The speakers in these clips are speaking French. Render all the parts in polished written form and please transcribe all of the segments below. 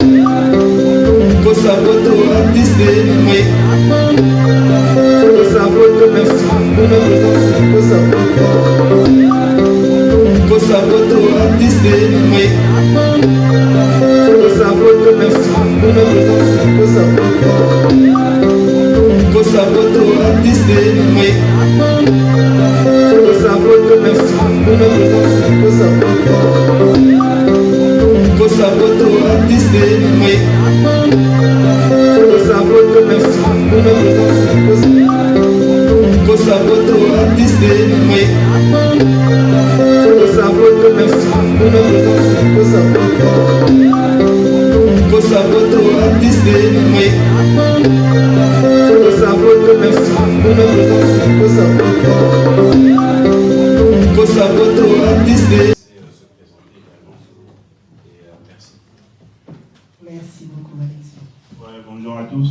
Kosa photo artiste, oui. Kosa photo, merci pour notre présence. Kosa photo. Kosa photo artiste, oui. Kosa photo, merci pour notre présence. Kosa photo. Kosa photo artiste, oui. Kosa photo, merci pour notre présence. Kosa photo. Kosa photo artiste, oui. Kosa photo, merci pour notre présence. Kosa photo artiste, oui. Kosa photo, merci pour notre présence. Kosa photo. Kosa photo artiste, oui. Kosa photo, merci pour notre présence. Kosa photo. Kosa photo artiste. Merci beaucoup, Alexis. Ouais, bonjour à tous.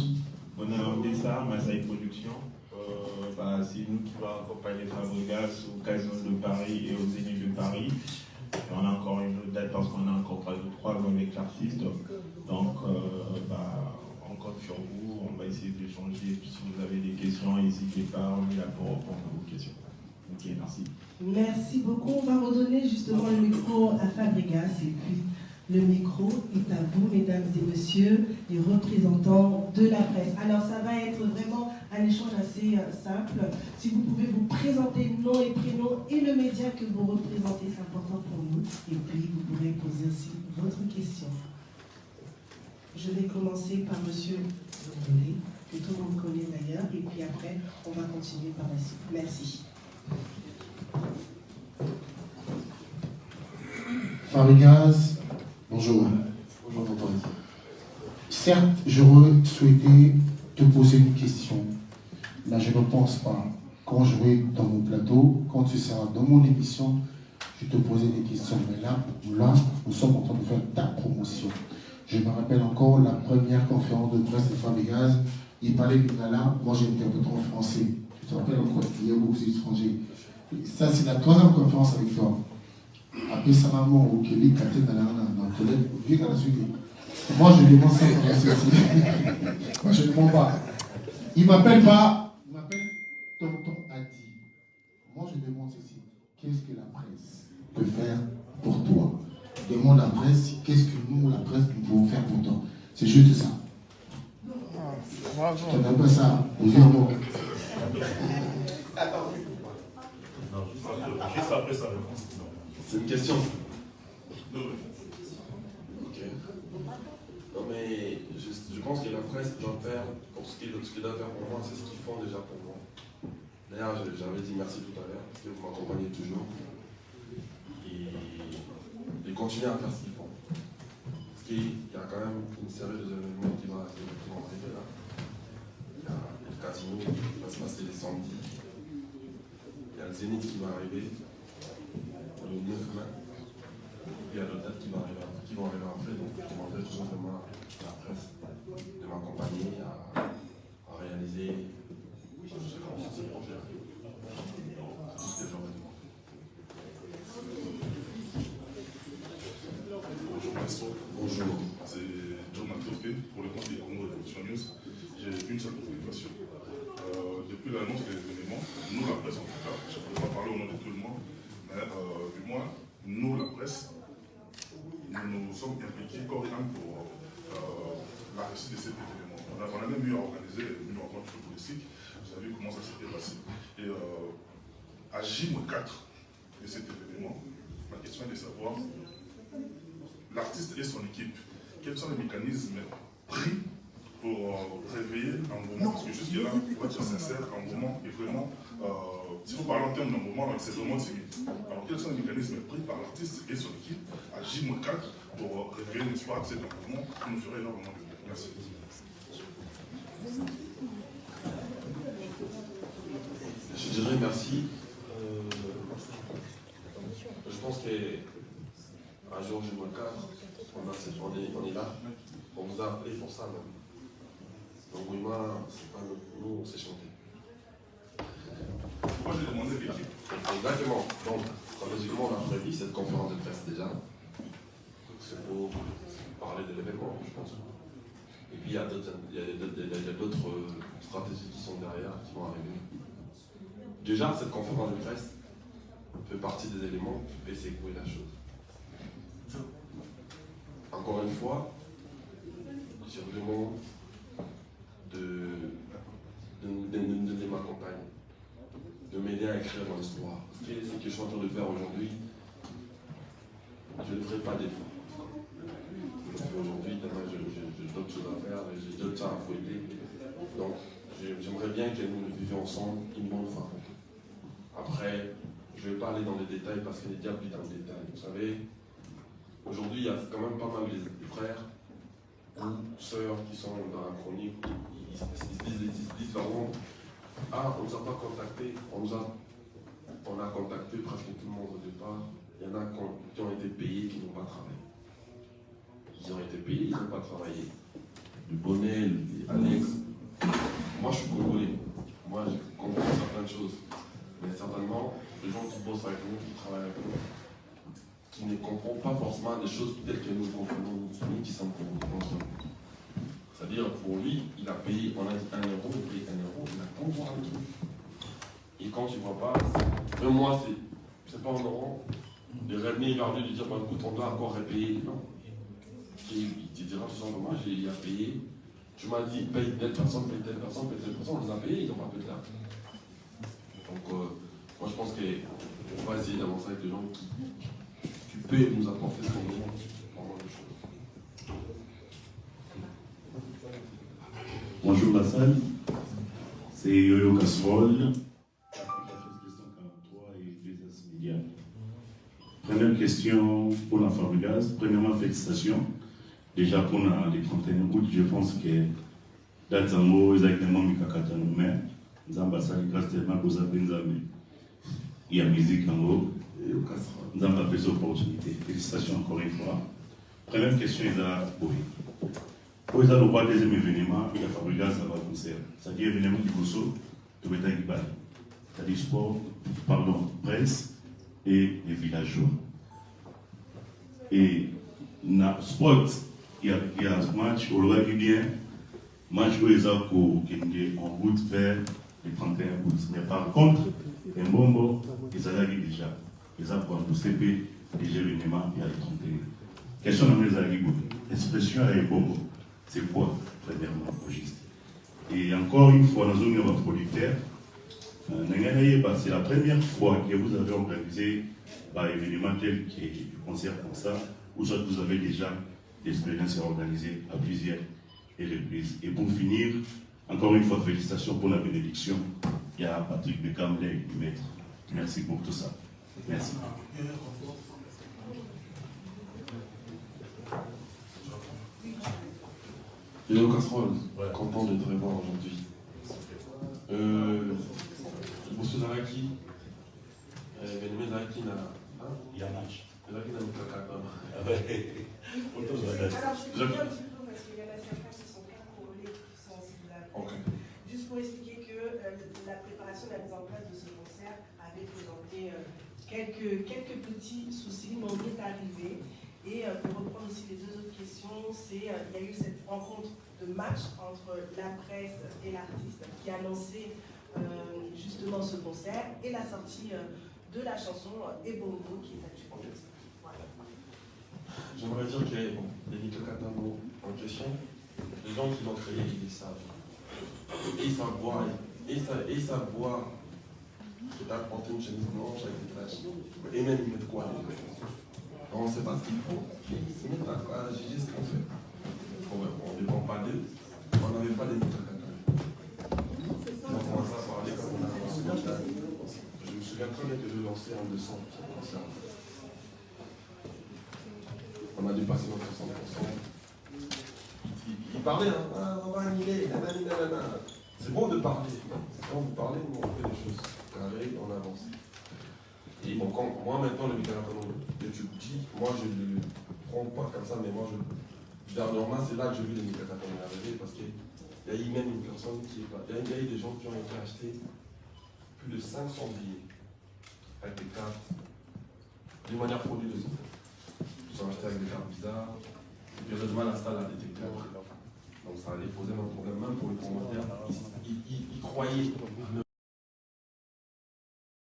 On est en Dessa, Massaï Production. C'est nous qui va accompagner Fabregas au Casino de Paris et aux Zénith de Paris. Et on a encore une autre date parce qu'on a encore pas de 3 ans avec l'artiste. Donc, on compte sur vous. On va essayer d'échanger. Si vous avez des questions, n'hésitez pas. On est là pour répondre à vos questions. Ok, merci. Merci beaucoup. On va redonner justement le micro à Fabregas et puis le micro est à vous, mesdames et messieurs, les représentants de la presse. Alors, ça va être vraiment un échange assez simple. Si vous pouvez vous présenter nom et prénom et le média que vous représentez, c'est important pour nous. Et puis, vous pourrez poser aussi votre question. Je vais commencer par monsieur Zondolé, que tout le monde connaît d'ailleurs, et puis après, on va continuer par la suite. Merci. Fabregas, bonjour. Bonjour, Antoine. Certes, j'aurais souhaité te poser une question, mais je ne pense pas. Quand je vais dans mon plateau, quand tu seras dans mon émission, je te poserai des questions. Mais là, nous sommes en train de faire ta promotion. Je me rappelle encore la première conférence de presse de Fabregas. Il parlait du gala, moi j'ai interprété en français. Tu te rappelles encore, il y a beaucoup d'étrangers. Ça, c'est la troisième conférence avec toi. Après sa maman au Kelly, Katé dans la toilette, vu qu'elle a suivi. Moi, je demande ça pour rester aussi. Moi, je ne demande pas. Il ne m'appelle pas, il m'appelle Tonton Adi. Moi, je demande ceci. Qu'est-ce que la presse peut faire pour toi? Demande la presse, qu'est-ce que nous, la presse, nous pouvons faire pour toi? C'est juste ça. Tu n'as pas ça, posez un mot. Juste après sa réponse. C'est une question. Ok. Non mais je pense que la presse doit faire, pour ce qu'il doit faire pour moi, c'est ce qu'ils font déjà pour moi. D'ailleurs, j'avais dit merci tout à l'heure, parce que vous m'accompagnez toujours. Et continuer à faire ce qu'ils font. Parce qu'il y a quand même une série d'événements qui vont arriver là. Il y a le casino qui va se passer les samedis. Il y a le Zénith qui va arriver le 9 mai. Il y a d'autres dates qui vont arriver après. Donc je demanderai tout simplement à la presse de m'accompagner à réaliser ce projet. Bonjour, c'est John Matofé pour le compte des Congo Révolution News. J'ai une seule préoccupation. Depuis l'annonce des événements, nous, la presse en tout cas, je ne peux pas parler au nom de tout le monde, mais du moins, nous, la presse, nous nous sommes impliqués corps et âme pour la réussite de cet événement. On a même eu à organiser une rencontre politique. Vous savez comment ça s'était passé. Et à J-4 de cet événement, ma question est de savoir l'artiste et son équipe, quels sont les mécanismes pris pour réveiller un moment? Parce que jusque-là, pour être sincère, un moment est vraiment, si vous parlez en termes d'un moment, c'est vraiment timide. Alors quels sont les mécanismes pris par l'artiste et son équipe à J-4 pour réveiller, n'est-ce pas, cet engouement qui nous ferait énormément de bien? Merci. Je dirais merci. Je pense qu'un jour, J-4, on est là. On vous a appelé pour ça même. Donc oui, moi, c'est pas nous, on s'est chanté. Moi, j'ai demandé l'équipe. Exactement. Donc, stratégiquement, on a prévu cette conférence de presse déjà. C'est pour parler de l'événement, je pense. Et puis il y a d'autres stratégies qui sont derrière, qui vont arriver. Déjà, cette conférence de presse fait partie des éléments qui peuvent secouer la chose. Encore une fois, je vous demande de m'accompagner, de m'aider à écrire mon histoire. Ce que je suis en train de faire aujourd'hui, je ne ferai pas d'effort. Je le fais aujourd'hui, demain j'ai d'autres choses à faire, j'ai d'autres choses à fouetter. Donc j'aimerais bien que nous le vivions ensemble une bonne fois. Après, je ne vais pas aller dans les détails parce que les diables vivent dans les détails. Vous savez, aujourd'hui, il y a quand même pas mal de frères ou sœurs qui sont dans la chronique. Ils disent vraiment, ah, on ne nous a pas contactés, on a contacté presque tout le monde au départ. Il y en a qui ont été payés, qui n'ont pas travaillé. Ils ont été payés, ils n'ont pas travaillé. Le Bonnet, Alex. Moi, je suis congolais. Moi, je comprends certaines choses. Mais certainement, les gens qui bossent avec nous, qui travaillent avec nous, qui ne comprennent pas forcément des choses telles que nous comprenons, nous qui sommes contre nous. C'est-à-dire, pour lui, il a payé, on a dit 1 euro, il paye 1 euro, il a compris un truc. Et quand tu ne vois pas, même moi, c'est pas en euros, de revenir vers lui et de dire, bah, écoute, on doit encore repayer. Non. Il te dira tout simplement, il a payé. Tu m'as dit, paye telle personne, paye telle personne, paye telle personne, on les a payés, ils n'ont pas payé là. Donc, moi je pense qu'on va essayer d'avancer avec les gens qui peuvent nous apporter ce qu'on demande. Vraiment des choses. Bonjour la salle, c'est Yoyo Casserole, et Business Media. Première question pour la Fabregas. Premièrement, félicitations. Déjà pour les 31 août, je pense que dans le Zango, ils ont exactement mis Kakatano, mais Zamba Sali Castelma, vous avez il y a musique en haut. Zamba fait cette opportunité. Félicitations encore une fois. Première question, il y a oui. Pour les avoir le deuxième événement, il y a Fabregas dans le concert. C'est-à-dire événement du Gosso, de Betagibal. C'est-à-dire sport, pardon, presse et les villageois. Et dans le sport, il y a un match au Loire bien, match où ils ont en route vers le 31 août. Mais par contre, les Mbombo, ils arrivent déjà. Ils ont pour CP, déjà l'événement, il y a le 31. Question de mes amis, l'expression à Mbombo, c'est quoi, premièrement, au juste? Et encore une fois, nous avons un producteur. C'est la première fois que vous avez organisé un événement tel que du concert comme ça, où vous avez déjà l'expérience organisée à plusieurs reprises. Et pour finir, encore une fois, félicitations pour la bénédiction. Il y a Patrick Beckham, le maître. Merci pour tout ça. Merci. Léo Casserole, content de te revoir aujourd'hui. Monsieur Naraki, Benjamin Naraki Il y a un match. Naraki n'a pas capable. Alors, je vais expliquer un petit peu parce qu'il y en a certains qui sont pas corrélés, qui sont semblables. Okay. Juste pour expliquer que la préparation, la mise en place de ce concert avait présenté quelques petits soucis, mais on est arrivé. Et pour reprendre aussi les deux autres questions, il y a eu cette rencontre de match entre la presse et l'artiste qui a lancé justement ce concert et la sortie de la chanson Ebongo qui est actuellement. Voilà. J'aimerais dire que les Nikakatamo en question, les gens qui l'ont créé, ils le savent. Et ils savent boire. Et ils savent boire. C'est-à-dire porter une chemise blanche avec des taches. Et même ils mettent quoi? On ne sait pas ce qu'il faut. Ils mettent à juger ce qu'on fait. On ne dépend pas d'eux. On n'avait pas des Nikakatamo. On a commencé à parler comme on a commencé à parler. Je me souviens très bien que je lançais en 200 concert. On a dépassé notre 100%. Il parlait, hein. Ah, on va annuler, nanana. C'est bon de parler. Quand vous parlez, nous on fait des choses carrées, on avance. Et bon, moi maintenant, le Mikakatano, que tu me dis, moi je ne le prends pas comme ça, mais moi dernièrement, c'est là que j'ai vu les Mikakatano arriver parce qu'il y a eu même une personne qui est pas. Il y a eu des gens qui ont été achetés plus de 500 billets avec des cartes d'une manière frauduleuse. Ils ont acheté avec des cartes bizarres. heureusement, la salle a détecté après. Donc ça allait poser un problème même pour les promoteurs. Ils croyaient